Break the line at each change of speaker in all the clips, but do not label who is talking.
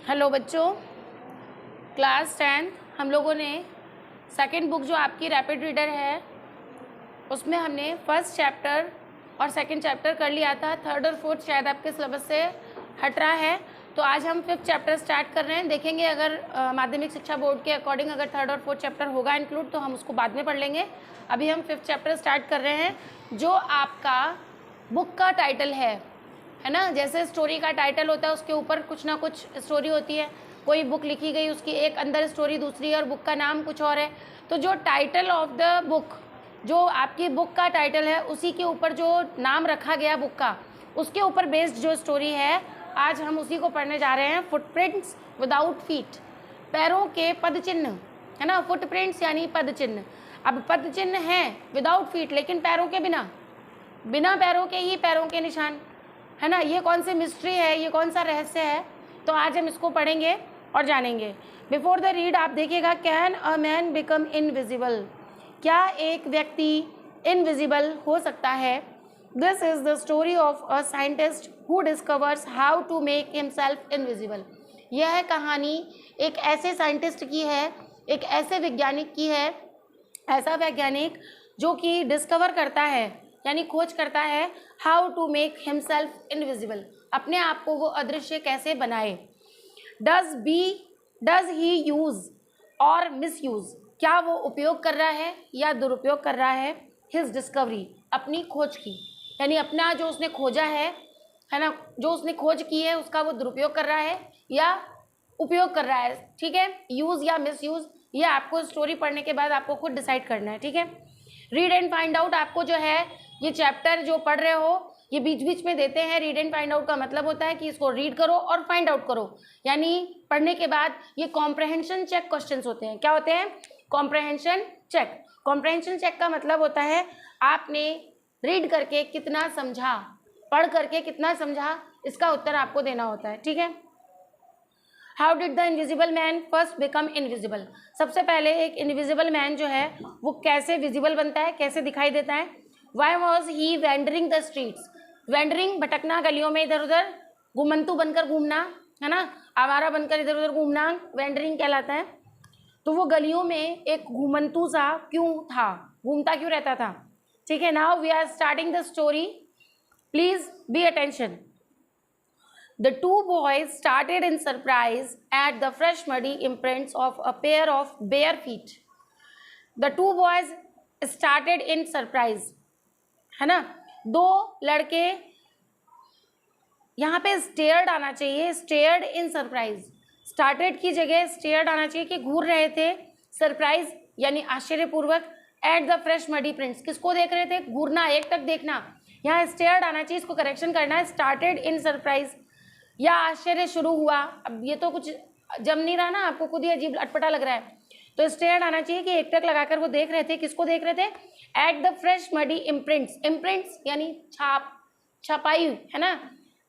Hello बच्चों, class 10 हम लोगों ने सेकंड बुक जो आपकी रैपिड रीडर है उसमें हमने फर्स्ट चैप्टर और सेकंड चैप्टर कर लिया था। थर्ड और फोर्थ शायद आपके सिलेबस से हट रहा है, तो आज हम फिफ्थ चैप्टर स्टार्ट कर रहे हैं। देखेंगे अगर माध्यमिक शिक्षा बोर्ड के अकॉर्डिंग अगर थर्ड और फोर्थ चैप्टर होगा इंक्लूड तो हम उसको बाद में पढ़ लेंगे। अभी हम फिफ्थ चैप्टर स्टार्ट कर रहे हैं जो आपका बुक का टाइटल है ना। जैसे स्टोरी का टाइटल होता है उसके ऊपर कुछ ना कुछ स्टोरी होती है, कोई बुक लिखी गई उसकी एक अंदर स्टोरी दूसरी और बुक का नाम कुछ और है। तो जो टाइटल ऑफ द बुक, जो आपकी बुक का टाइटल है उसी के ऊपर जो नाम रखा गया बुक का, उसके ऊपर बेस्ड जो स्टोरी है आज हम उसी को पढ़ने जा रहे हैं। फुटप्रिंट्स विदाउट फीट, पैरों के पद चिन्ह है ना। फुटप्रिंट्स यानी पद चिन्ह। अब पद चिन्ह है विदाउट फीट, लेकिन पैरों के बिना, बिना पैरों के ही पैरों के निशान है ना। ये कौन सी मिस्ट्री है, ये कौन सा रहस्य है, तो आज हम इसको पढ़ेंगे और जानेंगे। बिफोर द रीड आप देखिएगा, can a man become invisible, क्या एक व्यक्ति इनविजिबल हो सकता है। This is the story of a scientist who discovers how to make himself invisible. यह कहानी एक ऐसे साइंटिस्ट की है, एक ऐसे वैज्ञानिक की है, ऐसा वैज्ञानिक जो कि डिस्कवर करता है यानी खोज करता है how to make himself invisible, अपने आप को वो अदृश्य कैसे बनाए। डज ही यूज और मिस यूज, क्या वो उपयोग कर रहा है या दुरुपयोग कर रहा है। हिज डिस्कवरी, अपनी खोज की, यानी अपना जो उसने खोजा है ना, जो उसने खोज की है उसका वो दुरुपयोग कर रहा है या उपयोग कर रहा है। ठीक है, यूज या मिस यूज ये आपको स्टोरी पढ़ने के बाद आपको खुद डिसाइड करना है। ठीक है, रीड एंड फाइंड आउट आपको जो है ये चैप्टर जो पढ़ रहे हो ये बीच बीच में देते हैं। रीड एंड फाइंड आउट का मतलब होता है कि इसको रीड करो और फाइंड आउट करो, यानी पढ़ने के बाद ये कॉम्प्रहेंशन चेक क्वेश्चंस होते हैं। क्या होते हैं? Comprehension check. कॉम्प्रहेंशन चेक का मतलब होता है आपने रीड करके कितना समझा, पढ़ करके कितना समझा, इसका उत्तर आपको देना होता है। ठीक है, how did the invisible man first become invisible. सबसे पहले एक इनविजिबल मैन जो है वो कैसे विजिबल बनता है, कैसे दिखाई देता है। Why was he wandering the streets, wandering भटकना, गलियों में इधर उधर, घुमंतु बनकर घूमना है ना, आवारा बनकर इधर उधर घूमना वेंडरिंग कहलाता है। तो वो गलियों में एक घुमंतु सा क्यों था, घूमता क्यों रहता था। ठीक है, now we are starting the story, please be attention. The two boys started in surprise at the fresh muddy imprints of a pair of bare feet. The two boys started in surprise, है ना। दो लड़के, यहाँ पे stared आना चाहिए, stared in surprise. Started की जगह स्टेयर्ड आना चाहिए कि घूर रहे थे। सरप्राइज यानी आश्चर्यपूर्वक। At the fresh muddy prints, किसको देख रहे थे? घूरना, एक टक देखना। यहाँ स्टेयर्ड आना चाहिए, इसको करेक्शन करना है। स्टार्टेड इन सरप्राइज या आश्चर्य शुरू हुआ। अब ये तो कुछ जम नहीं रहा ना, आपको खुद ही अजीब अटपटा लग रहा है, तो स्टेयर्ड आना चाहिए कि एक टक लगाकर वो देख रहे थे। किसको देख रहे थे? Eight the fresh muddy imprints. Imprints यानी छाप, छपाई है ना,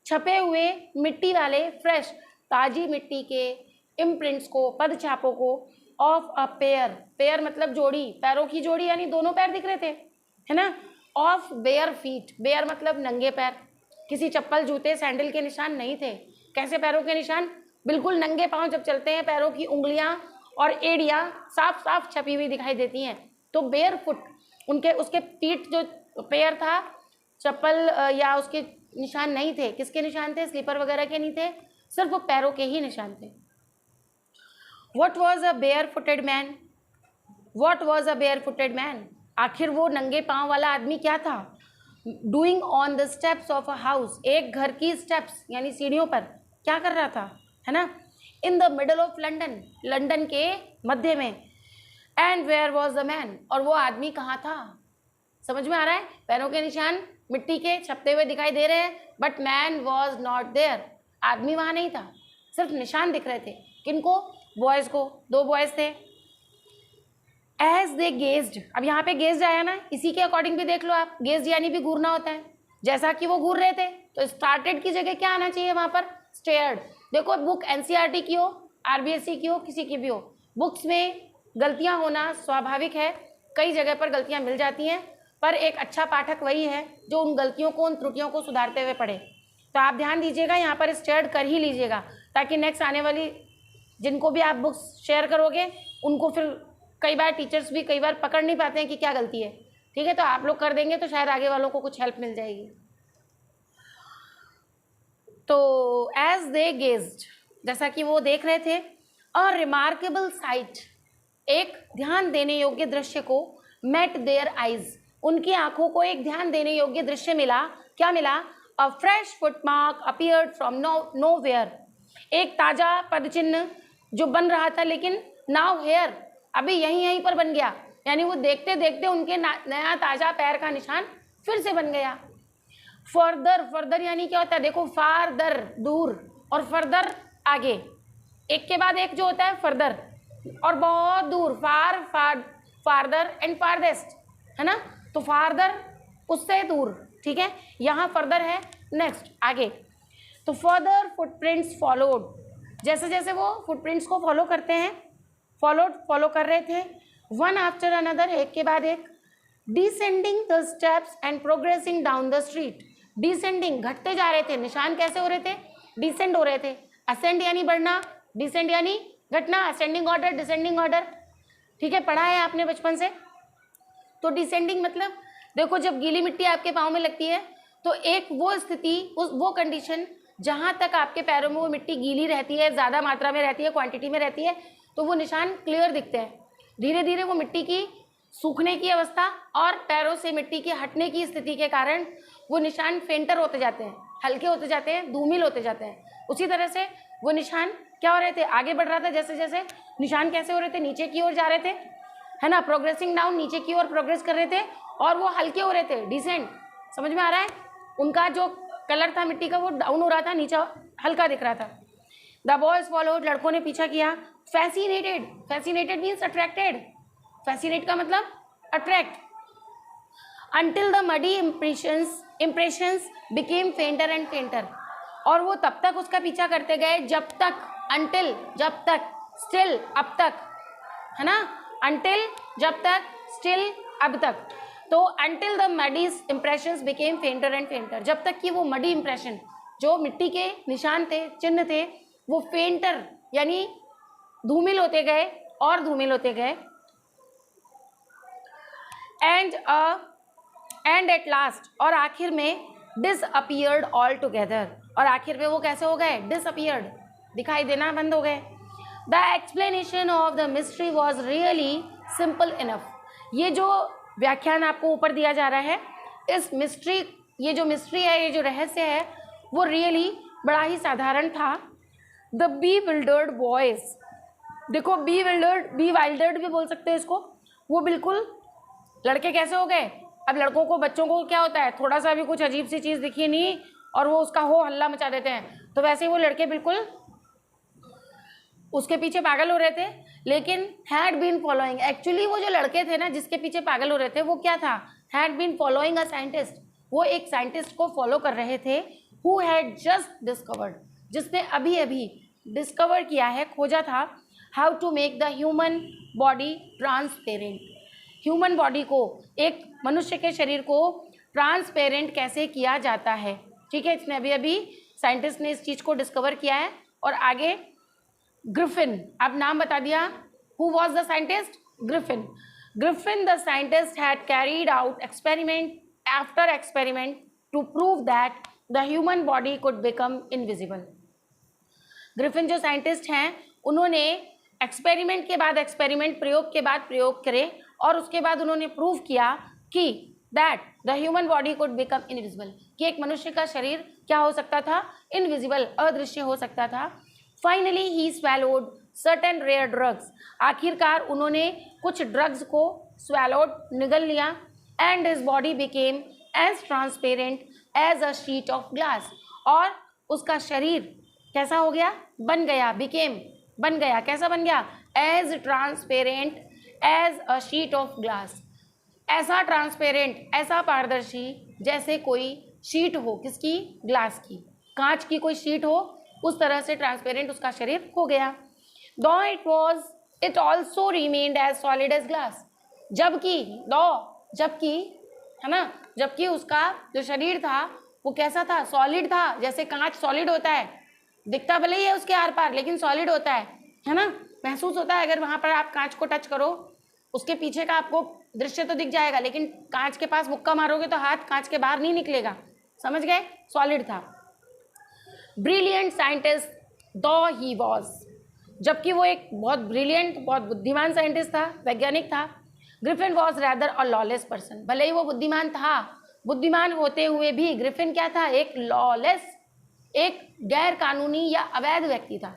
छपे हुए मिट्टी वाले, फ्रेश ताजी मिट्टी के इम्प्रिंट्स को, पद छापों को, ऑफ अ पेयर, पेयर मतलब जोड़ी, पैरों की जोड़ी, यानी दोनों पैर दिख रहे थे है ना। ऑफ बेयर फीट, बेयर मतलब नंगे पैर, किसी चप्पल जूते सैंडल के निशान नहीं थे। कैसे पैरों के निशान? बिल्कुल नंगे पांव जब चलते हैं पैरों की उंगलियां और एड़ियां साफ साफ छपी हुई दिखाई देती हैं, तो बेयर फुट, उनके उसके फीट जो पेयर था, चप्पल या उसके निशान नहीं थे। किसके निशान थे? स्लीपर वगैरह के नहीं थे, सिर्फ वो पैरों के ही निशान थे। What was a bare footed man, what was a bare footed man, आखिर वो नंगे पाँव वाला आदमी क्या था। Doing on the steps of a house, एक घर की स्टेप्स यानी सीढ़ियों पर क्या कर रहा था है ना। In the middle of London, London के मध्य में। And where was the man, और वो आदमी कहाँ था। समझ में आ रहा है? पैरों के निशान मिट्टी के छपते हुए दिखाई दे रहे हैं, but man was not there, आदमी वहाँ नहीं था, सिर्फ निशान दिख रहे थे। किनको? बॉयज को, दो बॉयज थे। एज दे गेज्ड, अब यहाँ पे गेज्ड आया ना, इसी के अकॉर्डिंग भी देख लो आप, गेज्ड यानी भी घूरना होता है। जैसा कि वो घूर रहे थे तो स्टार्टेड की जगह क्या आना चाहिए वहाँ पर? स्टेयर्ड। देखो बुक एनसीईआरटी की हो, आरबीएसई की हो, किसी की भी हो, बुक्स में गलतियाँ होना स्वाभाविक है, कई जगह पर गलतियाँ मिल जाती हैं, पर एक अच्छा पाठक वही है जो उन गलतियों को, उन त्रुटियों को सुधारते हुए पढ़े। तो आप ध्यान दीजिएगा, यहाँ पर स्टेयर्ड कर ही लीजिएगा, ताकि नेक्स्ट आने वाली जिनको भी आप बुक्स शेयर करोगे उनको फिर कई बार टीचर्स भी कई बार पकड़ नहीं पाते हैं कि क्या गलती है। ठीक है, तो आप लोग कर देंगे तो शायद आगे वालों को कुछ हेल्प मिल जाएगी। तो एज दे गेज्ड, जैसा कि वो देख रहे थे, अ रिमार्केबल साइट, एक ध्यान देने योग्य दृश्य को, मेट देयर आइज, उनकी आंखों को एक ध्यान देने योग्य दृश्य मिला। क्या मिला? अ fresh footmark appeared from nowhere, एक ताजा पदचिन्ह जो बन रहा था लेकिन नाउ हेयर, अभी यहीं पर बन गया। यानी वो देखते देखते उनके नया ताजा पैर का निशान फिर से बन गया। फर्दर, फर्दर यानी क्या होता है? देखो, फारदर दूर और फर्दर आगे, एक के बाद एक जो होता है फर्दर, और बहुत दूर फारदर एंड फारदेस्ट, है ना। तो फारदर उससे दूर, ठीक है, यहाँ फर्दर है, नेक्स्ट आगे। तो फर्दर फुटप्रिंट्स फॉलोड, जैसे जैसे वो फुटप्रिंट्स को फॉलो करते हैं, फॉलो कर रहे थे, वन आफ्टर अनदर, एक के बाद एक, descending the steps and progressing down the street, descending घटते जा रहे थे, निशान कैसे हो रहे थे? डिसेंड हो रहे थे। असेंड यानी बढ़ना, डिसेंड यानी घटना, असेंडिंग ऑर्डर, डिसेंडिंग ऑर्डर, ठीक है, पढ़ा है आपने बचपन से। तो डिसेंडिंग मतलब देखो, जब गीली मिट्टी आपके पाँव में लगती है तो एक वो स्थिति, वो कंडीशन जहाँ तक आपके पैरों में वो मिट्टी गीली रहती है, ज़्यादा मात्रा में रहती है, क्वांटिटी में रहती है, तो वो निशान क्लियर दिखते हैं। धीरे धीरे वो मिट्टी की सूखने की अवस्था और पैरों से मिट्टी के हटने की स्थिति के कारण वो निशान फेंटर होते जाते हैं, हल्के होते जाते हैं, धूमिल होते जाते हैं। उसी तरह से वो निशान क्या हो रहे थे? आगे बढ़ रहा था, जैसे जैसे निशान कैसे हो रहे थे? नीचे की ओर जा रहे थे, है ना, प्रोग्रेसिंग डाउन, नीचे की ओर प्रोग्रेस कर रहे थे, और वो हल्के हो रहे थे, डिसेंट। समझ में आ रहा है? उनका जो कलर था मिट्टी का वो डाउन हो रहा था, नीचे हल्का दिख रहा था। द बॉयज फॉलोड, लड़कों ने पीछा किया। Fascinated, fascinated means attracted, fascinate का मतलब attract. Until the muddy impressions became फेंटर and फेंटर, और वो तब तक उसका पीछा करते गए जब तक, अंटिल जब तक, स्टिल अब तक, है ना, अंटिल जब तक, स्टिल अब तक। तो until the muddy impressions became फेंटर and फेंटर, जब तक कि वो मडी इम्प्रेशन, जो मिट्टी के निशान थे, चिन्ह थे, वो फेंटर यानी धूमिल होते गए और धूमिल होते गए। एंड एट लास्ट, और आखिर में डिसअपियर्ड ऑल टुगेदर, और आखिर में वो कैसे हो गए? डिसअपियर्ड, दिखाई देना बंद हो गए। The explanation of the mystery was really simple enough, ये जो व्याख्यान आपको ऊपर दिया जा रहा है, इस मिस्ट्री, ये जो मिस्ट्री है, ये जो रहस्य है, वो रियली बड़ा ही साधारण था। द बी विल्डर्ड बॉयज, देखो बी वाइल्डर्ड भी बोल सकते हैं इसको, वो बिल्कुल लड़के कैसे हो गए? अब लड़कों को, बच्चों को क्या होता है, थोड़ा सा भी कुछ अजीब सी चीज़ दिखी नहीं और वो उसका हो हल्ला मचा देते हैं, तो वैसे ही वो लड़के बिल्कुल उसके पीछे पागल हो रहे थे। लेकिन हैड बीन फॉलोइंग, एक्चुअली वो जो लड़के थे ना जिसके पीछे पागल हो रहे थे, वो क्या था? Had been following a scientist, वो एक साइंटिस्ट को फॉलो कर रहे थे। हु हैड जस्ट डिस्कवर्ड, जिसने अभी अभी डिस्कवर किया है, खोजा था, how to make the human body transparent, human body को, एक मनुष्य के शरीर को ट्रांसपेरेंट कैसे किया जाता है। ठीक है, इसने अभी अभी साइंटिस्ट ने इस चीज़ को डिस्कवर किया है। और आगे ग्रिफिन, अब नाम बता दिया, who was the scientist? Griffin. Griffin the scientist had carried out experiment after experiment to prove that the human body could become invisible. Griffin जो साइंटिस्ट हैं, उन्होंने एक्सपेरिमेंट के बाद एक्सपेरिमेंट, प्रयोग के बाद प्रयोग करे, और उसके बाद उन्होंने प्रूव किया कि that the human body could become invisible, कि एक मनुष्य का शरीर क्या हो सकता था? इनविजिबल, अदृश्य हो सकता था। Finally he swallowed certain rare drugs, आखिरकार उन्होंने कुछ ड्रग्स को स्वेलोड, निगल लिया, and his body became as transparent as a sheet of glass, और उसका शरीर कैसा हो गया? बन गया, बिकेम बन गया, कैसा बन गया? As transparent as a sheet of glass, ऐसा ट्रांसपेरेंट, ऐसा पारदर्शी जैसे कोई शीट हो, किसकी? ग्लास की, कांच की कोई शीट हो, उस तरह से ट्रांसपेरेंट उसका शरीर हो गया। Though it also remained as solid as glass, जबकि है ना, जबकि उसका जो शरीर था वो कैसा था? सॉलिड था, जैसे कांच सॉलिड होता है, दिखता भले ही है उसके आर पार, लेकिन सॉलिड होता है ना, महसूस होता है। अगर वहां पर आप कांच को टच करो, उसके पीछे का आपको दृश्य तो दिख जाएगा, लेकिन कांच के पास मुक्का मारोगे तो हाथ कांच के बाहर नहीं निकलेगा, समझ गए, सॉलिड था। ब्रिलियंट साइंटिस्ट दो ही वॉज, जबकि वो एक बहुत ब्रिलियंट, बहुत बुद्धिमान साइंटिस्ट था, वैज्ञानिक था। Griffin was rather a lawless person, भले ही वो बुद्धिमान था, बुद्धिमान होते हुए भी ग्रिफिन क्या था, एक लॉलेस, एक गैर कानूनी या अवैध व्यक्ति था,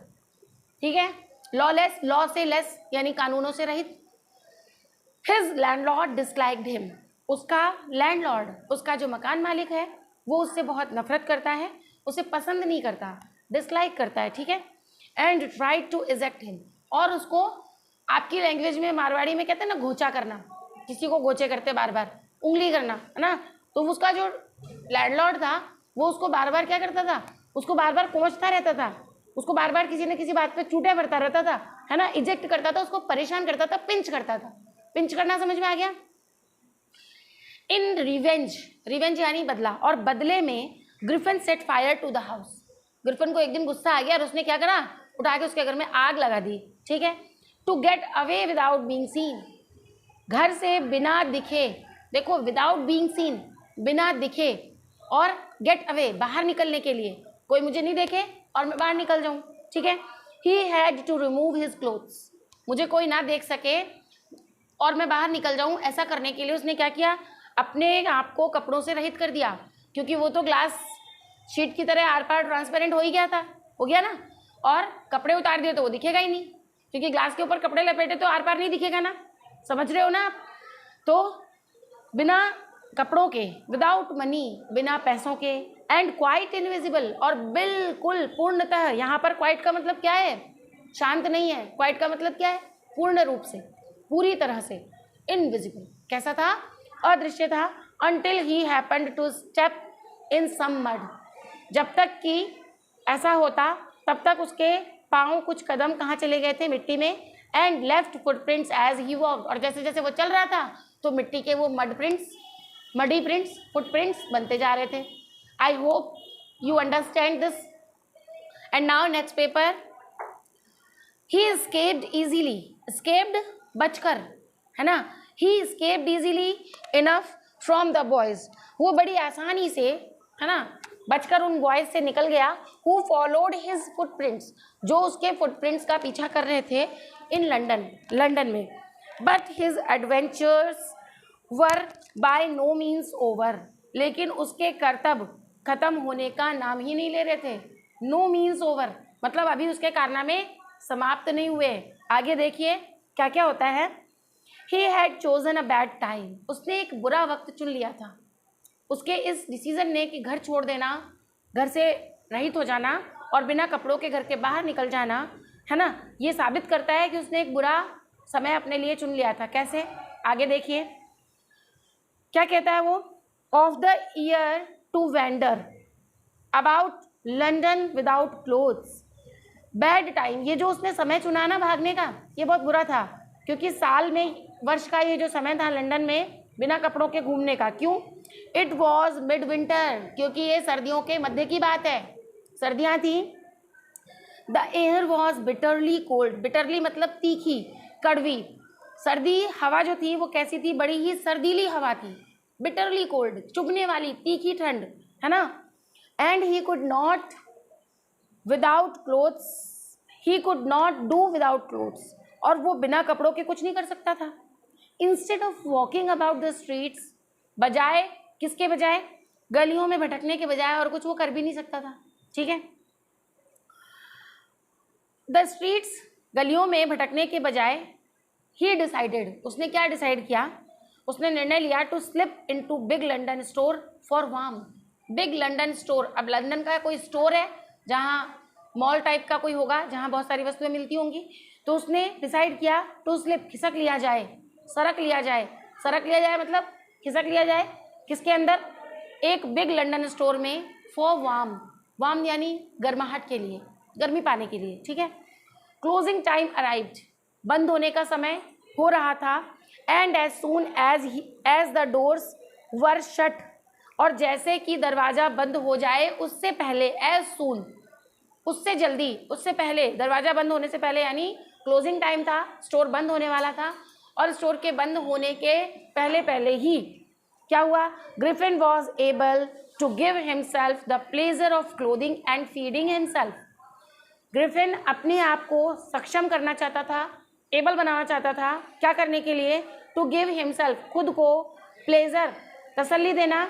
ठीक है। लॉलेस, लॉ से लेस यानी कानूनों से रहित। हिज लैंडलॉर्ड डिसलाइक्ड हिम, उसका लैंडलॉर्ड, उसका जो मकान मालिक है, वो उससे बहुत नफरत करता है, उसे पसंद नहीं करता, डिसलाइक करता है, ठीक है। And tried to eject him, और उसको, आपकी लैंग्वेज में मारवाड़ी में कहते हैं ना घोचा करना, किसी को घोचे करते बार बार, उंगली करना, है ना। तो उसका जो लैंडलॉर्ड था वो उसको बार बार क्या करता था, उसको बार बार कोंचता रहता था, उसको बार बार किसी न किसी बात पे चूटे भरता रहता था, है ना, इजेक्ट करता था, उसको परेशान करता था, पिंच करता था। पिंच करना समझ में आ गया। इन रिवेंज, रिवेंज यानी बदला, और बदले में Griffin set fire to the house, Griffin को एक दिन गुस्सा आ गया और उसने क्या करा, उठा के उसके घर में आग लगा दी, ठीक है। To get away without being seen, घर से बिना दिखे, देखो विदाउट बीइंग सीन, बिना दिखे, और गेट अवे, बाहर निकलने के लिए, कोई मुझे नहीं देखे और मैं बाहर निकल जाऊं, ठीक है। He had to remove his clothes, मुझे कोई ना देख सके और मैं बाहर निकल जाऊं, ऐसा करने के लिए उसने क्या किया, अपने आप को कपड़ों से रहित कर दिया, क्योंकि वो तो ग्लास शीट की तरह आर पार ट्रांसपेरेंट हो ही गया था, हो गया ना, और कपड़े उतार दिए तो वो दिखेगा ही नहीं, क्योंकि ग्लास के ऊपर कपड़े लपेटे तो आर पार नहीं दिखेगा ना, समझ रहे हो ना आप। तो बिना कपड़ों के, विदाउट मनी, बिना पैसों के, एंड क्वाइट इनविजिबल, और बिल्कुल पूर्णतः, यहाँ पर क्वाइट का मतलब क्या है, शांत नहीं है, क्वाइट का मतलब क्या है, पूर्ण रूप से, पूरी तरह से, इनविजिबल कैसा था, अदृश्य था। until he happened to step in some mud, जब तक कि ऐसा होता तब तक उसके पाँव कुछ कदम कहाँ चले गए थे, मिट्टी में, and left footprints as he walk, और जैसे जैसे वो चल रहा था तो मिट्टी के वो मडी प्रिंट्स, फुटप्रिंट्स बनते जा रहे थे। I hope you understand this. And now next paper, he escaped easily, escaped बचकर, है ना, he escaped easily enough from the boys, वो बड़ी आसानी से, है ना, बचकर उन बॉयज से निकल गया। who followed his footprints, जो उसके फुटप्रिंट्स का पीछा कर रहे थे, इन लंदन में। but his adventures were by no means over, लेकिन उसके करतब खत्म होने का नाम ही नहीं ले रहे थे। no means over मतलब अभी उसके कारनामे समाप्त नहीं हुए। आगे देखिए क्या क्या होता है। He had chosen a bad time, उसने एक बुरा वक्त चुन लिया था। उसके इस डिसीजन ने कि घर छोड़ देना, घर से रहित हो जाना और बिना कपड़ों के घर के बाहर निकल जाना, है ना, ये साबित करता है कि उसने एक बुरा समय अपने लिए चुन लिया था। कैसे, आगे देखिए क्या कहता है वो। Of the year to wander about London without clothes, bad time, ये जो उसने समय चुना ना भागने का, ये बहुत बुरा था, क्योंकि साल में, वर्ष का ये जो समय था लंदन में बिना कपड़ों के घूमने का। क्यों, इट वॉज मिड विंटर, क्योंकि ये सर्दियों के मध्य की बात है, सर्दियाँ थी। The air was bitterly cold, bitterly मतलब तीखी, कड़वी, सर्दी हवा जो थी वो कैसी थी, बड़ी ही सर्दीली हवा थी। बिटरली कोल्ड, चुभने वाली तीखी ठंड, है ना। And he could not without clothes, he could not do without clothes, और वो बिना कपड़ों के कुछ नहीं कर सकता था। Instead of walking about the streets, बजाय किसके बजाय, गलियों में भटकने के बजाय और कुछ वो कर भी नहीं सकता था, ठीक है। द स्ट्रीट्स, गलियों में भटकने के बजाय, ही डिसाइडेड, उसने क्या डिसाइड किया, उसने निर्णय लिया to slip into big London store for warm. Big London store, अब लंदन का कोई स्टोर है जहाँ मॉल टाइप का कोई होगा जहाँ बहुत सारी वस्तुएं मिलती होंगी, तो उसने डिसाइड किया टू स्लिप, खिसक लिया जाए, सरक लिया जाए, सरक लिया जाए मतलब खिसक लिया जाए, किसके अंदर, एक बिग लंदन स्टोर में, फॉर वार्म, वार्म यानी गर्माहट के लिए, गर्मी पाने के लिए, ठीक है। क्लोजिंग टाइम अराइव्ड, बंद होने का समय हो रहा था। And as soon as the doors were shut, और जैसे कि दरवाज़ा बंद हो जाए उससे पहले, एज सून उससे जल्दी, उससे पहले, दरवाज़ा बंद होने से पहले, यानी क्लोजिंग टाइम था, स्टोर बंद होने वाला था, और स्टोर के बंद होने के पहले पहले ही क्या हुआ, Griffin was able to give himself the pleasure of clothing and feeding himself. Griffin अपने आप को सक्षम करना चाहता था, एबल बनाना चाहता था, क्या करने के लिए, टू गिव हिमसेल्फ, खुद को, प्लेजर, तसल्ली देना,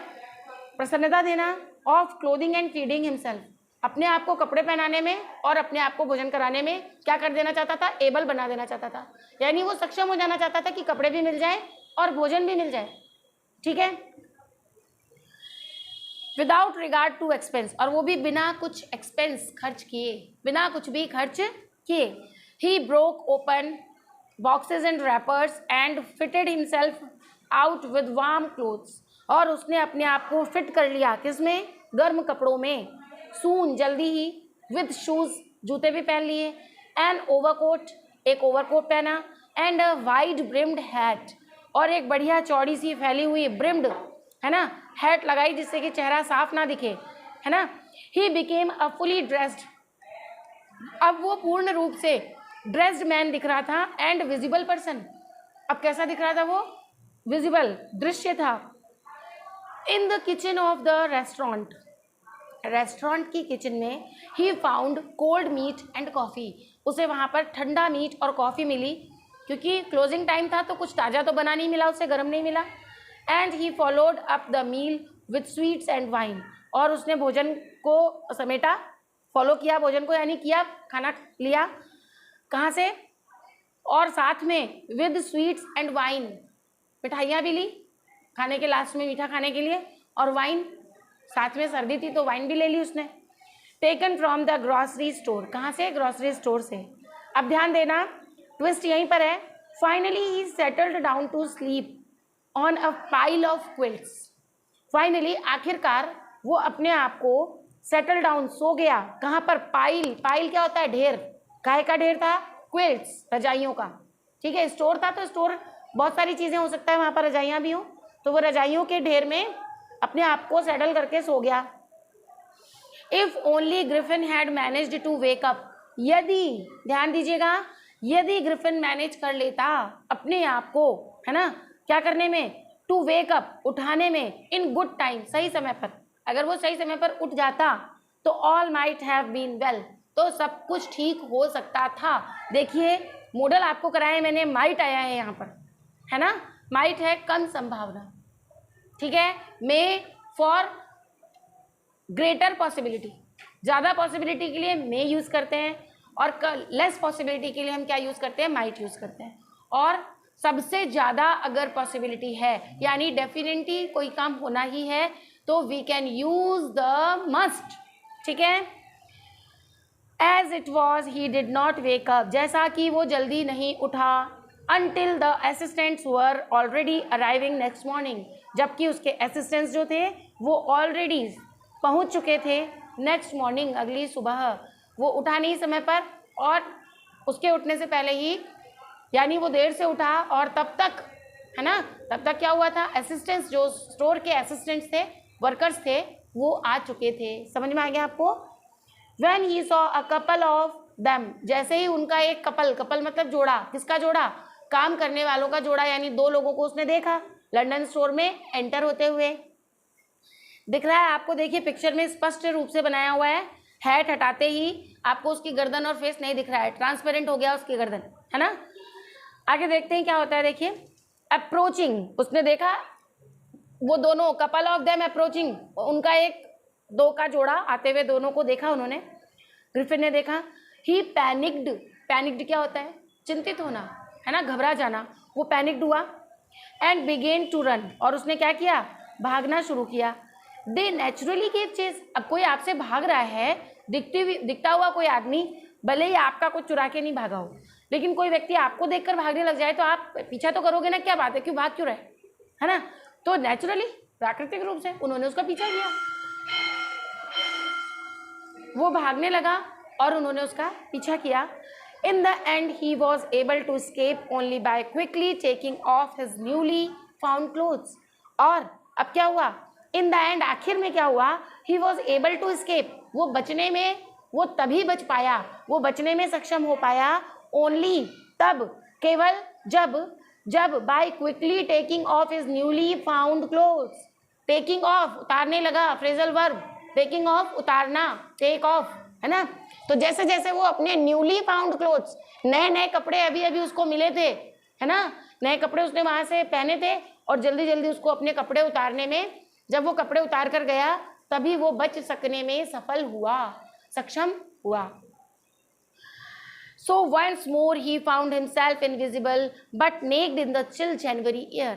प्रसन्नता देना, of clothing and feeding himself, अपने आप को कपड़े पहनाने में और अपने आप को भोजन कराने में क्या कर देना चाहता था, एबल बना देना चाहता था, यानी वो सक्षम हो जाना चाहता था कि कपड़े भी मिल जाए और भोजन भी मिल जाए, ठीक है, विदाउट रिगार्ड टू एक्सपेंस, और वो भी बिना कुछ एक्सपेंस खर्च किए, बिना कुछ भी खर्च किए। He broke open boxes and rappers and fitted himself out with warm clothes, और उसने अपने आप को फिट कर लिया, किसमें, गर्म कपड़ों में, सून, जल्दी ही, विद शूज, जूते भी पहन लिए, एंड ओवरकोट, एक ओवरकोट पहना, and a wide brimmed hat, और एक बढ़िया चौड़ी सी फैली हुई ब्रिम्ड, है ना, हैट लगाई जिससे कि चेहरा साफ ना दिखे, है ना। He became a fully dressed, अब वो पूर्ण रूप से ड्रेस्ड मैन दिख रहा था, एंड विजिबल पर्सन, अब कैसा दिख रहा था वो, विजिबल, दृश्य था, in the kitchen of the restaurant, restaurant की किचन में, he found cold meat and coffee, उसे वहाँ पर ठंडा मीट और कॉफ़ी मिली, क्योंकि क्लोजिंग टाइम था तो कुछ ताज़ा तो बना नहीं मिला, उसे गर्म नहीं मिला, and he followed up the meal with sweets and wine, और उसने भोजन को समेटा, फॉलो किया भोजन को, यानी किया, खाना लिया, कहाँ से, और साथ में विद स्वीट्स एंड वाइन, मिठाइयाँ भी ली खाने के लास्ट में, मीठा खाने के लिए, और वाइन, साथ में सर्दी थी तो वाइन भी ले ली उसने, taken from the grocery store, कहाँ से, ग्रॉसरी स्टोर से। अब ध्यान देना, ट्विस्ट यहीं पर है, finally he settled down to sleep on a pile of quilts, finally, आखिरकार वो अपने आप को सेटल डाउन, सो गया, कहाँ पर, पाइल, पाइल क्या होता है, ढेर, काहे का ढेर था, क्विल्ट्स, रजाइयों का, ठीक है, स्टोर था तो स्टोर बहुत सारी चीज़ें हो सकता है, वहाँ पर रजाइयाँ भी हो, तो वो रजाइयों के ढेर में अपने आप को सेटल करके सो गया। If only Griffin had managed to wake up, यदि, ध्यान दीजिएगा, यदि ग्रिफिन मैनेज कर लेता अपने आप को, है ना, क्या करने में, टू वेक अप, उठाने में, इन गुड टाइम, सही समय पर, अगर वो सही समय पर उठ जाता तो all might have been well, तो सब कुछ ठीक हो सकता था। देखिए मॉडल आपको कराया मैंने, माइट आया है यहाँ पर, है ना, माइट है कम संभावना, ठीक है, मे फॉर ग्रेटर पॉसिबिलिटी, ज़्यादा पॉसिबिलिटी के लिए मे यूज़ करते हैं, और लेस पॉसिबिलिटी के लिए हम क्या यूज़ करते हैं, माइट यूज़ करते हैं, और सबसे ज़्यादा अगर पॉसिबिलिटी है, यानी डेफिनेटली कोई काम होना ही है, तो we can use the must, ठीक है। As it was he did not wake up, जैसा कि वो जल्दी नहीं उठा, until the assistants were already arriving next morning, जबकि उसके असिस्टेंट्स जो थे वो ऑलरेडी पहुंच चुके थे नेक्स्ट मॉर्निंग, अगली सुबह, वो उठा नहीं समय पर, और उसके उठने से पहले ही, यानी वो देर से उठा, और तब तक, है ना, तब तक क्या हुआ था, असिस्टेंट्स, जो स्टोर के असिस्टेंट्स थे, वर्कर्स थे, वो आ चुके थे, समझ में आ गया आपको। When he saw a couple of them, जैसे ही उनका एक कपल, कपल मतलब जोड़ा, किसका जोड़ा, काम करने वालों का जोड़ा, यानी दो लोगों को उसने देखा लंदन स्टोर में एंटर होते हुए, दिख रहा है आपको, देखिए पिक्चर में स्पष्ट रूप से बनाया हुआ है, हैट हटाते ही आपको उसकी गर्दन और फेस नहीं दिख रहा है, ट्रांसपेरेंट हो गया उसकी गर्दन, है ना। आगे देखते हैं क्या होता है, देखिए, अप्रोचिंग, उसने देखा वो दोनों, कपल ऑफ देम अप्रोचिंग, उनका एक दो का जोड़ा आते हुए, दोनों को देखा उन्होंने, ग्रिफिन ने देखा, ही पैनिक्ड, पैनिक्ड क्या होता है, चिंतित होना, है ना, घबरा जाना, वो पैनिक्ड हुआ, एंड बिगेन टू रन, और उसने क्या किया, भागना शुरू किया, दे नेचुरली गिव चेस, अब कोई आपसे भाग रहा है, दिखता हुआ कोई आदमी, भले ही आपका कुछ चुरा के नहीं भागा हो, लेकिन कोई व्यक्ति आपको देखकर भागने लग जाए तो आप पीछा तो करोगे ना, क्या बात है, क्यों भाग क्यों रहे, है ना, तो नेचुरली, प्राकृतिक रूप से उन्होंने उसका पीछा किया, वो भागने लगा और उन्होंने उसका पीछा किया। In the end he was able to escape only by quickly taking off his newly found clothes, और अब क्या हुआ, इन द एंड, आखिर में क्या हुआ, he was able to escape, वो बचने में वो तभी बच पाया, वो बचने में सक्षम हो पाया ओनली तब, केवल जब by quickly taking off his newly found clothes. Taking off, उतारने लगा, फ्रेजल वर्ब, टेकिंग ऑफ उतारना, टेक ऑफ, है ना। तो जैसे जैसे वो अपने न्यूली फाउंड क्लोथ्स, नए नए कपड़े अभी अभी उसको मिले थे, है ना, नए कपड़े उसने वहां से पहने थे, और जल्दी जल्दी उसको अपने कपड़े उतारने में, जब वो कपड़े उतार कर गया तभी वो बच सकने में सफल हुआ, सक्षम हुआ। So once more he found himself invisible but naked in the chill January air।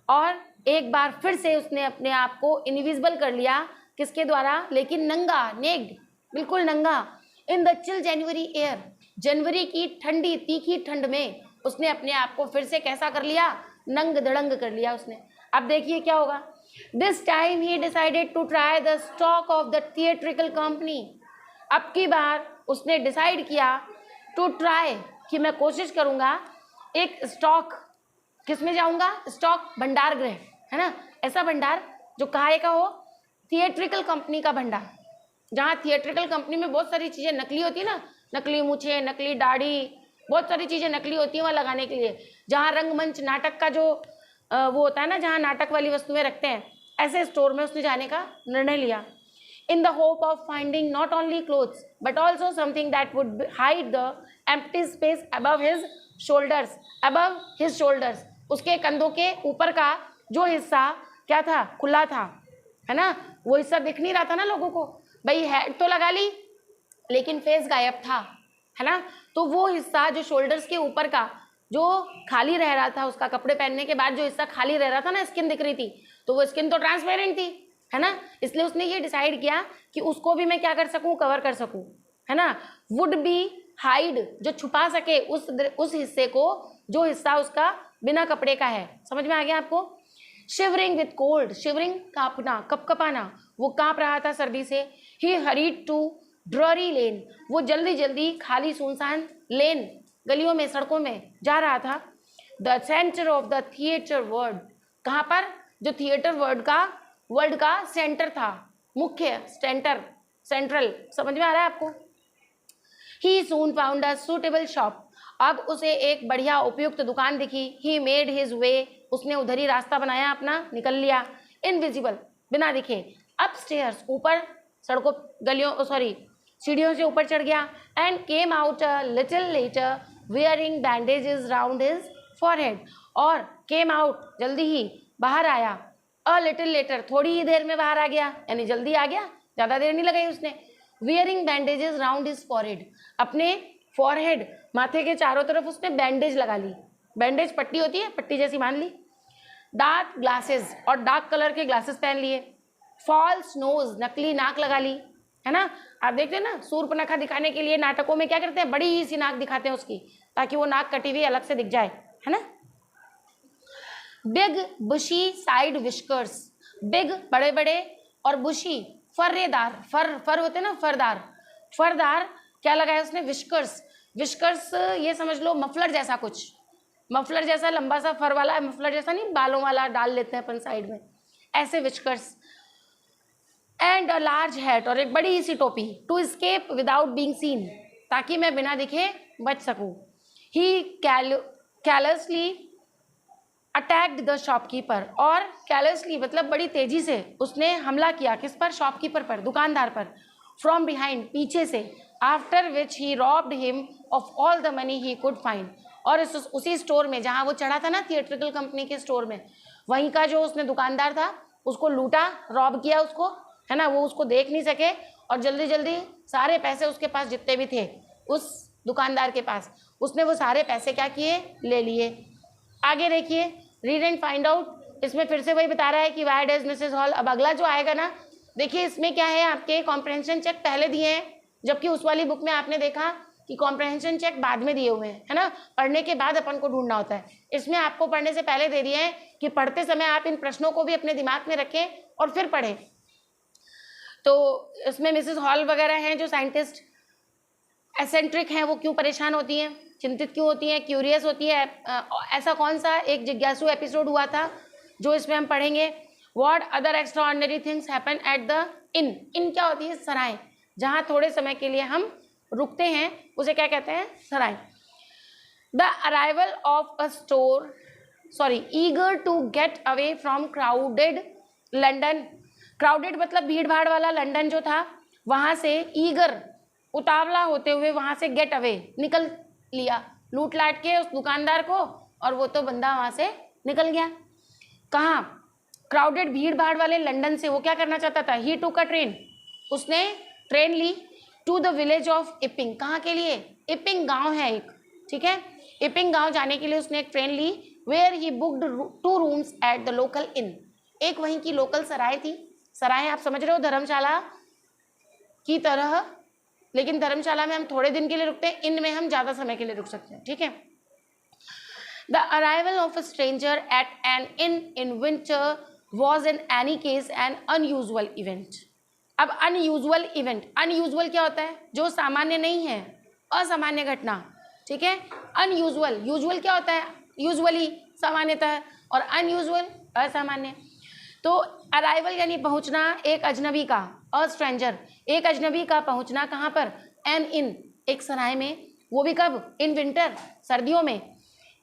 और एक बार फिर से उसने अपने आप को इनविजिबल कर लिया, किसके द्वारा, लेकिन नंगा, नेक्ड, बिल्कुल नंगा, in the chill January air, जनवरी की ठंडी तीखी ठंड में उसने अपने आप को फिर से कैसा कर लिया, नंग दड़ंग कर लिया उसने। अब देखिए क्या होगा। This time he decided to try the stock of the theatrical company. अब की बार उसने डिसाइड किया टू ट्राई, कि मैं कोशिश करूंगा, एक स्टॉक, किसमें जाऊंगा, स्टॉक भंडार गृह, है ना, ऐसा भंडार जो काहे का हो, थिएट्रिकल कंपनी का भंडार, जहाँ थिएट्रिकल कंपनी में बहुत सारी चीज़ें नकली होती है ना, नकली मूछें, नकली दाढ़ी, बहुत सारी चीज़ें नकली होती हैं वहाँ लगाने के लिए, जहाँ रंगमंच नाटक का जो वो होता है ना, जहाँ नाटक वाली वस्तुएं रखते हैं, ऐसे स्टोर में उसने जाने का निर्णय लिया। In the hope of finding not only clothes but also something that would hide the empty space above his shoulders, above his shoulders, उसके कंधों के ऊपर का जो हिस्सा क्या था, खुला था, है ना, वो हिस्सा दिख नहीं रहा था ना लोगों को, भाई हेड तो लगा ली लेकिन फेस गायब था, है ना, तो वो हिस्सा जो शोल्डर्स के ऊपर का जो खाली रह रहा था, उसका कपड़े पहनने के बाद जो हिस्सा खाली रह रहा था ना, स्किन दिख रही थी, तो वो स्किन तो ट्रांसपेरेंट थी, है ना, इसलिए उसने ये डिसाइड किया कि उसको भी मैं क्या कर सकूं, कवर कर सकूं, है ना, वुड बी हाइड, जो छुपा सके उस हिस्से को, जो हिस्सा उसका बिना कपड़े का है। समझ में आ गया आपको। शिवरिंग विथ कोल्ड, शिवरिंग कांपना, कपकपाना, वो कांप रहा था सर्दी से। ही हरीड टू ड्ररी लेन, वो जल्दी जल्दी खाली सुनसान लेन, गलियों में सड़कों में जा रहा था। The centre of the theatre world, कहाँ पर, जो थिएटर वर्ल्ड का सेंटर था, मुख्य सेंटर, सेंट्रल, समझ में आ रहा है आपको। ही सून फाउंड अ सूटेबल शॉप, अब उसे एक बढ़िया उपयुक्त दुकान दिखी। ही मेड हिज वे, उसने उधर ही रास्ता बनाया अपना, निकल लिया, इनविजिबल, बिना दिखे, अपस्टेयर्स, ऊपर सड़कों गलियों सॉरी सीढ़ियों से ऊपर चढ़ गया। And came out a little letter wearing bandages round his forehead, और केम आउट, जल्दी ही बाहर आया, अ लिटिल लेटर, थोड़ी ही देर में बाहर आ गया, यानी जल्दी आ गया, ज़्यादा देर नहीं लगाई उसने। Wearing bandages round his forehead, अपने फॉरहेड, माथे के चारों तरफ उसने बैंडेज लगा ली, बैंडेज पट्टी होती है, पट्टी जैसी मान ली। डार्क ग्लासेस, और डार्क कलर के ग्लासेस पहन लिए। फॉल्स नोज, नकली नाक लगा ली, है ना, आप देखते हैं ना, सूर्पनखा दिखाने के लिए नाटकों में क्या करते हैं, बड़ी सी नाक दिखाते हैं उसकी, ताकि वो नाक कटी हुई अलग से दिख जाए, है ना। बिग बुशी साइड विस्कर्स, बिग बड़े बड़े, और बुशी फर्रेदार, फर होते हैं ना, फरदार क्या लगाया उसने, विस्कर्स, विस्कर्स ये समझ लो मफलर जैसा कुछ, मफलर जैसा लंबा सा फर वाला, मफलर जैसा नहीं, बालों वाला डाल लेते हैं अपन साइड में, ऐसे whiskers. And a large hat, और एक बड़ी सी टोपी। To escape without being seen, ताकि मैं बिना दिखे बच सकूं। He carelessly attacked the shopkeeper, और कैलसली मतलब बड़ी तेजी से उसने हमला किया, किस पर, शॉपकीपर पर, दुकानदार पर। फ्रॉम बिहाइंड, पीछे से। After which he robbed him of all the money he could find, और उसी स्टोर में जहाँ वो चढ़ा था ना, थिएट्रिकल कंपनी के स्टोर में, वहीं का जो उसने दुकानदार था उसको लूटा, रॉब किया उसको, है ना, वो उसको देख नहीं सके, और जल्दी जल्दी सारे पैसे उसके पास जितने भी थे उस दुकानदार के पास, उसने वो सारे पैसे क्या किए, ले लिए। आगे देखिए, रीड एंड फाइंड आउट, इसमें फिर से वही बता रहा है कि व्हाई डज मिसेस हॉल। अब अगला जो आएगा ना, देखिए इसमें क्या है, आपके कॉम्प्रहेंशन चेक पहले दिए हैं, जबकि उस वाली बुक में आपने देखा कि कॉम्प्रहेंशन चेक बाद में दिए हुए हैं, है ना, पढ़ने के बाद अपन को ढूंढना होता है। इसमें आपको पढ़ने से पहले दे दिए हैं कि पढ़ते समय आप इन प्रश्नों को भी अपने दिमाग में रखें और फिर पढ़ें। तो इसमें मिसेस हॉल वगैरह हैं जो साइंटिस्ट, एसेंट्रिक हैं, वो क्यों परेशान होती हैं, चिंतित क्यों होती हैं, क्यूरियस होती है। ऐसा कौन सा एक जिज्ञासु एपिसोड हुआ था जो इसमें हम पढ़ेंगे। What other extraordinary things happen at the inn, inn क्या होती है, सराय, जहाँ थोड़े समय के लिए हम रुकते हैं उसे क्या कहते हैं, सराय। The arrival of a store eager to get away from crowded London, crowded मतलब भीड़ भाड़ वाला लंदन जो था, वहाँ से ईगर उतावला होते हुए वहाँ से गेट अवे निकल लिया, लूट लाट के उस दुकानदार को, और वो तो बंदा वहाँ से निकल गया। कहाँ, क्राउडेड भीड़ भाड़ वाले लंदन से वो क्या करना चाहता था, ही टूक अ ट्रेन, उसने ट्रेन ली to the village of Iping, कहाँ के लिए, इपिंग गांव है एक, ठीक है, इपिंग गांव जाने के लिए उसने एक ट्रेन ली, where he booked 2 rooms at the local inn, एक वहीं की लोकल सराय थी, सराय आप समझ रहे हो धर्मशाला की तरह, लेकिन धर्मशाला में हम थोड़े दिन के लिए रुकते हैं, इन में हम ज़्यादा समय के लिए रुक सकते हैं, ठीक है। The arrival of a stranger at an inn winter was in any case an unusual event. अब अनयूजुअल इवेंट, अनयूजुअल क्या होता है, जो सामान्य नहीं है, असामान्य घटना, ठीक है। अनयूजुअल, यूजुअल क्या होता है, यूजुअली सामान्यतः, और अनयूजुअल असामान्य। तो अराइवल यानी पहुंचना एक अजनबी का, अ स्ट्रेंजर, एक अजनबी का पहुंचना कहाँ पर, एन इन, एक सराय में, वो भी कब, इन विंटर, सर्दियों में।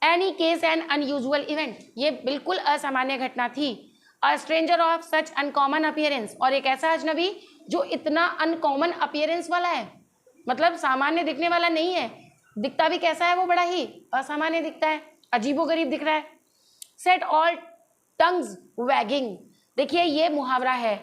Any case an unusual event, ये बिल्कुल असामान्य घटना थी। A stranger of such uncommon appearance, और एक ऐसा अजनबी जो इतना अनकॉमन अपीयरेंस वाला है, मतलब सामान्य दिखने वाला नहीं है, दिखता भी कैसा है, वो बड़ा ही असामान्य दिखता है, अजीबोगरीब दिख रहा है। सेट ऑल टंग्स वैगिंग, देखिए ये मुहावरा है,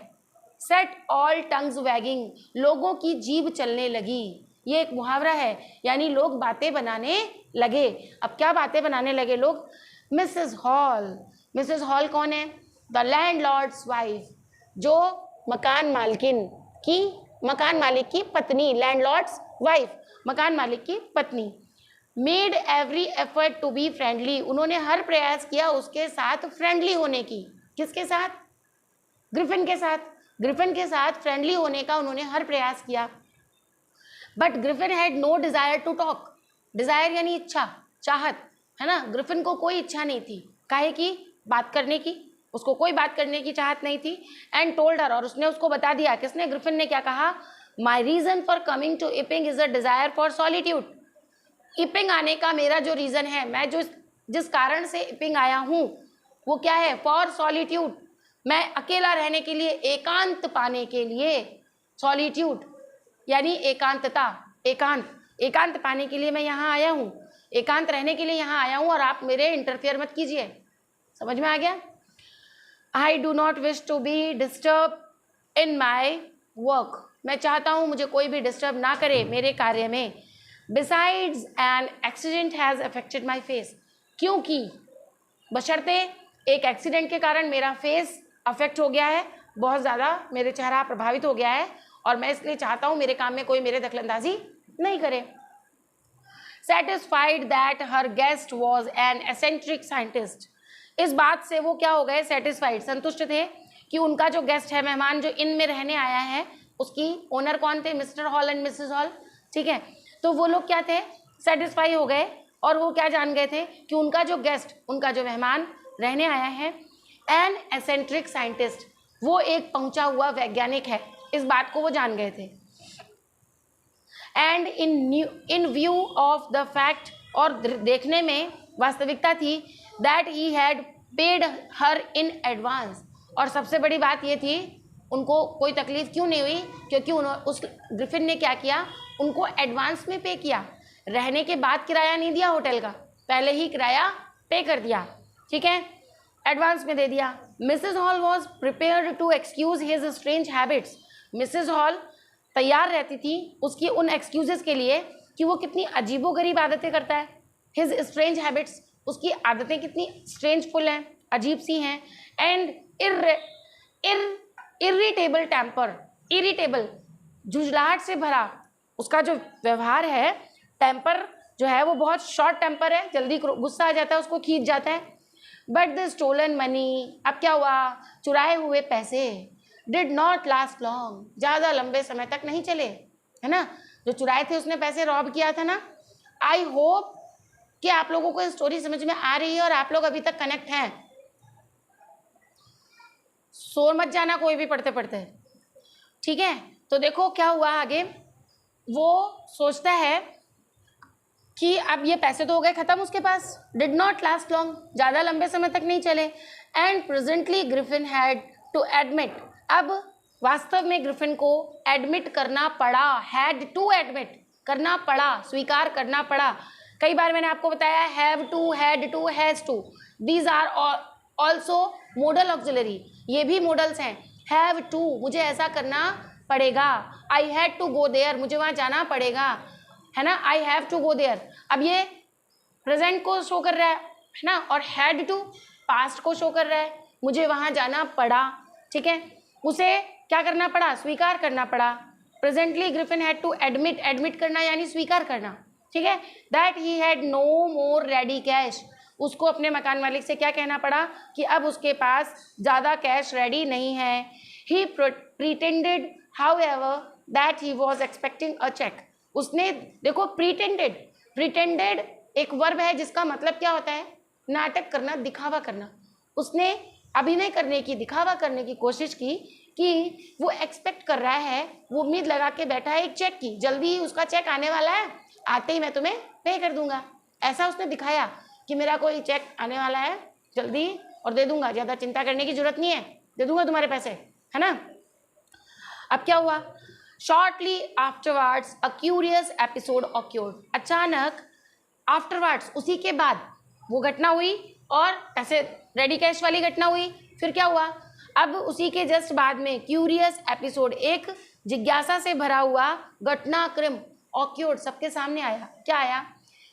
सेट ऑल टंग्स वैगिंग, लोगों की जीभ चलने लगी, ये एक मुहावरा है, यानी लोग बातें बनाने लगे। अब क्या बातें बनाने लगे लोग, मिसेस हॉल, मिसेस हॉल कौन है, द लैंडलॉर्ड्स वाइफ, जो मकान मालिक की पत्नी, लैंडलॉर्ड्स वाइफ, मकान मालिक की पत्नी। Made every effort to be friendly, उन्होंने हर प्रयास किया उसके साथ फ्रेंडली होने की, किसके साथ, ग्रिफिन के साथ, ग्रिफिन के साथ फ्रेंडली होने का उन्होंने हर प्रयास किया। But Griffin had no desire to talk, desire यानी इच्छा, चाहत, है ना, ग्रिफिन को कोई इच्छा नहीं थी, काहे की, बात करने की, उसको कोई बात करने की चाहत नहीं थी। एंड टोल्ड हर, और उसने उसको बता दिया, किसने, ग्रिफिन ने क्या कहा, my reason for coming to Iping is a desire for solitude, Iping आने का मेरा जो रीजन है, मैं जो जिस कारण से इपिंग आया हूँ वो क्या है, फॉर सॉलिट्यूड, मैं अकेला रहने के लिए, एकांत पाने के लिए, सॉलिट्यूड यानी एकांतता, एकांत, एकांत पाने के लिए मैं यहाँ आया हूँ, एकांत रहने के लिए यहाँ आया हूँ, और आप मेरे इंटरफेयर मत कीजिए, समझ में आ गया। I do not wish to be disturb in my work, मैं चाहता हूँ मुझे कोई भी डिस्टर्ब ना करे मेरे कार्य में। Besides an accident has affected my face, क्योंकि बशर्ते एक एक्सीडेंट के कारण मेरा फेस अफेक्ट हो गया है, बहुत ज़्यादा मेरे चेहरा प्रभावित हो गया है, और मैं इसलिए चाहता हूँ मेरे काम में कोई मेरे दखलंदाजी नहीं करे। Satisfied that her guest was an eccentric scientist, इस बात से वो क्या हो गए, सेटिस्फाइड, संतुष्ट थे कि उनका जो गेस्ट है, मेहमान जो इन में रहने आया है, उसकी ओनर कौन थे, mister hall and Mrs hall, ठीक है। तो वो लोग क्या थे, सेटिस्फाई हो गए, और वो क्या जान गए थे कि उनका जो गेस्ट, उनका जो मेहमान रहने आया है, एन एसेंट्रिक साइंटिस्ट, वो एक पहुंचा हुआ वैज्ञानिक है, इस बात को वो जान गए थे। And in view of the fact, और देखने में वास्तविकता थी, that he had paid her in advance, और सबसे बड़ी बात ये थी, उनको कोई तकलीफ क्यों नहीं हुई, क्योंकि उस ग्रिफिन ने क्या किया, उनको एडवांस में पे किया, रहने के बाद किराया नहीं दिया होटल का, पहले ही किराया पे कर दिया, ठीक है, एडवांस में दे दिया। Mrs Hall was prepared to excuse his strange habits, Mrs Hall तैयार रहती थी उसकी उन एक्सक्यूजेस के लिए कि वो कितनी अजीबोगरीब आदतें करता है, हिज स्ट्रेंज हैबिट्स, उसकी आदतें कितनी स्ट्रेंजफुल हैं, अजीब सी हैं। एंड इरिटेबल टेम्पर, इरिटेबल झुंझलाहट से भरा उसका जो व्यवहार है, टेम्पर जो है वो बहुत शॉर्ट टेम्पर है, जल्दी गुस्सा आ जाता है, उसको खींच जाता है। बट द स्टोलन मनी, अब क्या हुआ, चुराए हुए पैसे, डिड नॉट लास्ट लॉन्ग, ज़्यादा लंबे समय तक नहीं चले, है ना, जो चुराए थे उसने पैसे रॉब किया था ना। आई होप कि आप लोगों को स्टोरी समझ में आ रही है और आप लोग अभी तक कनेक्ट हैं, शोर मत जाना कोई भी पढ़ते पढ़ते, ठीक है। तो देखो क्या हुआ आगे, वो सोचता है कि अब ये पैसे तो हो गए खत्म उसके पास, डिड नॉट लास्ट लॉन्ग, ज़्यादा लंबे समय तक नहीं चले, and presently Griffin had to admit, अब वास्तव में ग्रिफिन को एडमिट करना पड़ा, हैड टू एडमिट, करना पड़ा, स्वीकार करना पड़ा। कई बार मैंने आपको बताया have to, had to, has to, these are also modal auxiliary, ये भी मॉडल्स हैं। हैव टू, मुझे ऐसा करना पड़ेगा, I had to go there, मुझे वहाँ जाना पड़ेगा, है ना, I have to go there. अब ये प्रेजेंट को शो कर रहा है ना, और हैड टू पास्ट को शो कर रहा है, मुझे वहाँ जाना पड़ा, ठीक है, उसे क्या करना पड़ा, स्वीकार करना पड़ा। Presently Griffin had to admit, admit करना यानी स्वीकार करना, ठीक है, that he had no more ready cash, उसको अपने मकान मालिक से क्या कहना पड़ा कि अब उसके पास ज़्यादा कैश रेडी नहीं है। He pretended however that he was expecting a cheque, उसने देखो प्रीटेंडेड, प्रीटेंडेड एक वर्ब है जिसका मतलब क्या होता है, नाटक करना, दिखावा करना, उसने अभिनय करने की, दिखावा करने की कोशिश की कि वो एक्सपेक्ट कर रहा है, वो उम्मीद लगा के बैठा है एक चेक की, जल्दी ही उसका चेक आने वाला है, आते ही मैं तुम्हें पे कर दूंगा, ऐसा उसने दिखाया कि मेरा कोई चेक आने वाला है जल्दी और दे दूंगा, ज़्यादा चिंता करने की जरूरत नहीं है, दे दूंगा तुम्हारे पैसे, है ना। अब क्या हुआ, shortly afterwards a curious episode occurred, अचानक आफ्टरवर्ड्स उसी के बाद वो घटना हुई और ऐसे रेडी कैश वाली घटना हुई। फिर क्या हुआ, अब उसी के जस्ट बाद में क्यूरियस एपिसोड, एक जिज्ञासा से भरा हुआ घटनाक्रम ऑक्योर्ड सबके सामने आया। क्या आया,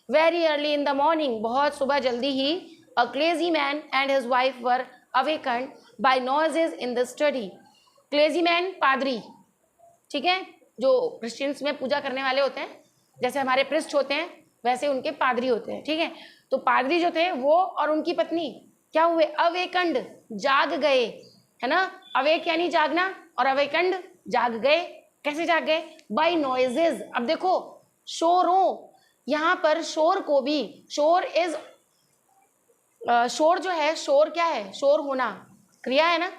very early in the morning, बहुत सुबह जल्दी ही, a clergyman and his wife were awakened by noises in the study. Clergyman पादरी, ठीक है, जो क्रिश्चियंस में पूजा करने वाले होते हैं, जैसे हमारे प्रिस्ट होते हैं वैसे उनके पादरी होते हैं, ठीक है, तो पादरी जो थे वो और उनकी पत्नी क्या हुए, अवेकंड, जाग गए, है ना, अवेक यानी जागना और अवेकंड जाग गए। कैसे जाग गए, बाय नॉइजेज, अब देखो शोरों, यहाँ पर शोर को भी, शोर इज, शोर जो है, शोर क्या है, शोर होना क्रिया है ना,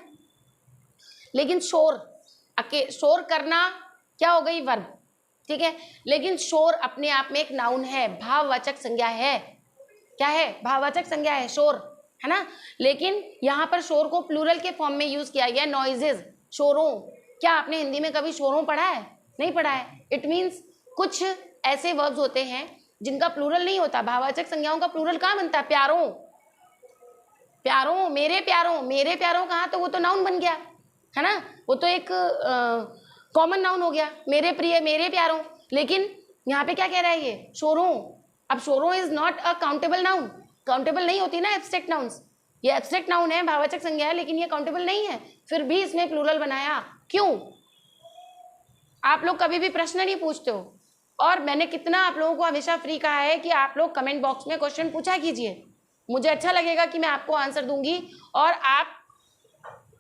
लेकिन शोर शोर करना क्या हो गई, वर्ब, ठीक है, लेकिन शोर अपने आप में एक नाउन है, भाववाचक संज्ञा है, क्या है, भाववाचक संज्ञा है शोर, है ना, लेकिन यहाँ पर शोर को प्लूरल के फॉर्म में यूज किया गया, नॉइजेज, शोरों। क्या आपने हिंदी में कभी शोरों पढ़ा है, नहीं पढ़ा है। इट मीन्स कुछ ऐसे वर्ब्स होते हैं जिनका प्लूरल नहीं होता, भाववाचक संज्ञाओं का प्लूरल कहाँ बनता है, प्यारों, प्यारों, मेरे प्यारों, मेरे प्यारों कहाँ, तो वो तो नाउन बन गया, है ना, वो तो एक कॉमन नाउन हो गया, मेरे प्रिय, मेरे प्यारों। लेकिन यहाँ पे क्या कह रहा है ये, शोरों। अब शोरों is not a countable noun, countable नहीं होती ना एब्स्ट्रैक्ट नाउन्स, ये एब्स्ट्रैक्ट नाउन है, भाववाचक संज्ञा है, लेकिन ये काउंटेबल नहीं है, फिर भी इसमें प्लूरल बनाया, क्यों। आप लोग कभी भी प्रश्न नहीं पूछते हो, और मैंने कितना आप लोगों को हमेशा फ्री कहा है कि आप लोग कमेंट बॉक्स में क्वेश्चन पूछा कीजिए, मुझे अच्छा लगेगा कि मैं आपको आंसर दूंगी और आप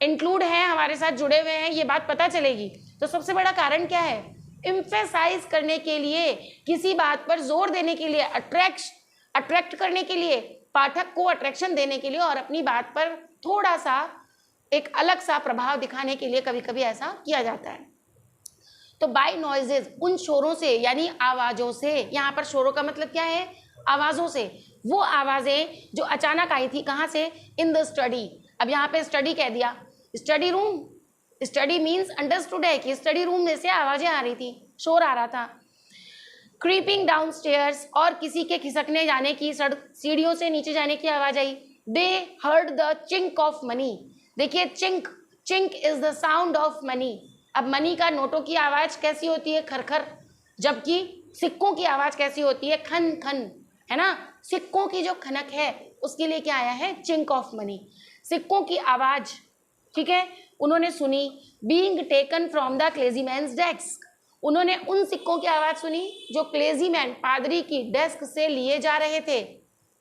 इंक्लूड हैं, हमारे साथ जुड़े हुए हैं, ये बात पता चलेगी। तो सबसे बड़ा कारण क्या है, एम्फेसाइज करने के लिए, किसी बात पर जोर देने के लिए, अट्रैक्ट करने के लिए, पाठक को अट्रैक्शन देने के लिए, और अपनी बात पर थोड़ा सा एक अलग सा प्रभाव दिखाने के लिए कभी कभी ऐसा किया जाता है। तो बाय नॉइजेज, उन शोरों से यानी आवाज़ों से, यहाँ पर शोरों का मतलब क्या है, आवाज़ों से, वो आवाज़ें जो अचानक आई थी, कहाँ से, इन द स्टडी। अब यहाँ पे स्टडी कह दिया, study room, study means understood है कि स्टडी रूम में से आवाज़ें आ रही थी, शोर आ रहा था। क्रीपिंग डाउन स्टेयर्स, और किसी के खिसकने जाने की, सीढ़ियों से नीचे जाने की आवाज़ आई। They heard the chink of money, देखिए chink, chink is the sound of money. अब मनी का, नोटों की आवाज़ कैसी होती है, खरखर, जबकि सिक्कों की आवाज़ कैसी होती है, खन खन, है ना, सिक्कों की जो खनक है उसके लिए क्या आया है, चिंक ऑफ मनी, सिक्कों की आवाज़, ठीक है, उन्होंने सुनी। Being taken from the clergyman's desk, उन्होंने उन सिक्कों की आवाज़ सुनी जो क्लेजीमैन, पादरी की डेस्क से लिए जा रहे थे।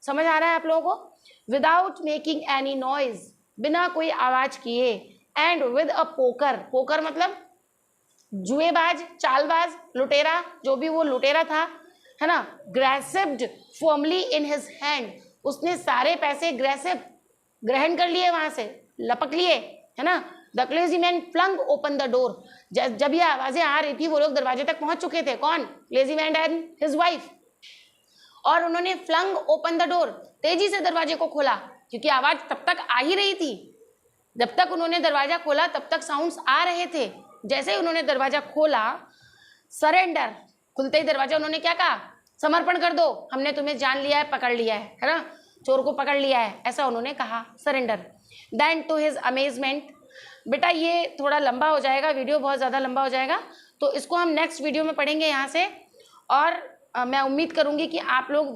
समझ आ रहा है आप लोगों को। विदाउट मेकिंग एनी नॉइज, बिना कोई आवाज़ किए। And with a poker, poker मतलब जुएबाज, चालबाज, लुटेरा, जो भी वो लुटेरा था, है ना, ग्रेसिव्ड फॉर्मली इन हिज हैंड, उसने सारे पैसे ग्रेसिव, ग्रहण कर लिए, वहां से लपक लिए, है ना, the clergyman flung open the door. जब ये आवाजें आ रही थी वो लोग दरवाजे तक पहुंच चुके थे, कौन? क्लेजी मैन एंड हिज वाइफ। और उन्होंने फ्लंग ओपन द डोर, तेजी से दरवाजे को खोला, क्योंकि आवाज तब तक आ ही रही थी। जब तक उन्होंने दरवाजा खोला तब तक साउंड्स आ रहे थे। जैसे ही उन्होंने दरवाजा खोला, सरेंडर, खुलते ही दरवाजा उन्होंने क्या कहा? समर्पण कर दो, हमने तुम्हें जान लिया है, पकड़ लिया है ना, चोर को पकड़ लिया है, ऐसा उन्होंने कहा, surrender. Then to his amazement, बेटा ये थोड़ा लंबा हो जाएगा, वीडियो बहुत ज़्यादा लंबा हो जाएगा, तो इसको हम नेक्स्ट वीडियो में पढ़ेंगे यहाँ से। और मैं उम्मीद करूँगी कि आप लोग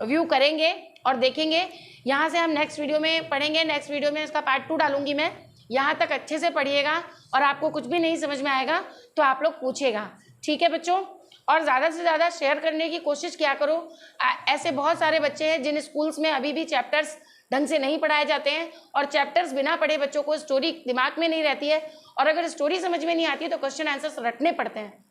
व्यू करेंगे और देखेंगे। यहाँ से हम नेक्स्ट वीडियो में पढ़ेंगे, नेक्स्ट वीडियो में इसका पार्ट 2 डालूंगी मैं। यहाँ तक अच्छे से पढ़िएगा और आपको कुछ भी नहीं समझ में आएगा तो आप लोग पूछेगा, ठीक है बच्चों? और ज़्यादा से ज़्यादा शेयर करने की कोशिश किया करो। ऐसे बहुत सारे बच्चे हैं जिन स्कूल्स में अभी भी चैप्टर्स ढंग से नहीं पढ़ाए जाते हैं, और चैप्टर्स बिना पढ़े बच्चों को स्टोरी दिमाग में नहीं रहती है, और अगर स्टोरी समझ में नहीं आती है तो क्वेश्चन आंसर्स रटने पड़ते हैं।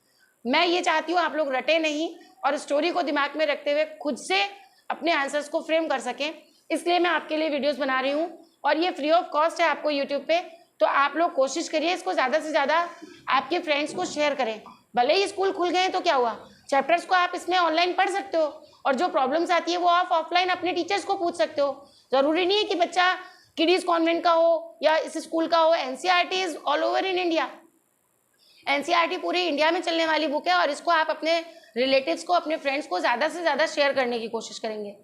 मैं ये चाहती हूँ आप लोग रटे नहीं और स्टोरी को दिमाग में रखते हुए खुद से अपने आंसर्स को फ्रेम कर सकें, इसलिए मैं आपके लिए वीडियोस बना रही हूँ। और ये फ्री ऑफ कॉस्ट है आपको यूट्यूब पे, तो आप लोग कोशिश करिए इसको ज़्यादा से ज़्यादा आपके फ्रेंड्स को शेयर करें। भले ही स्कूल खुल गए तो क्या हुआ, चैप्टर्स को आप इसमें ऑनलाइन पढ़ सकते हो, और जो प्रॉब्लम्स आती है वो आप ऑफलाइन अपने टीचर्स को पूछ सकते हो। ज़रूरी नहीं है कि बच्चा किडीज कॉन्वेंट का हो या इस स्कूल का हो। NCERT is all over in India. NCERT पूरे इंडिया में चलने वाली बुक है, और इसको आप अपने रिलेटिव्स को, अपने फ्रेंड्स को ज़्यादा से ज़्यादा शेयर करने की कोशिश करेंगे।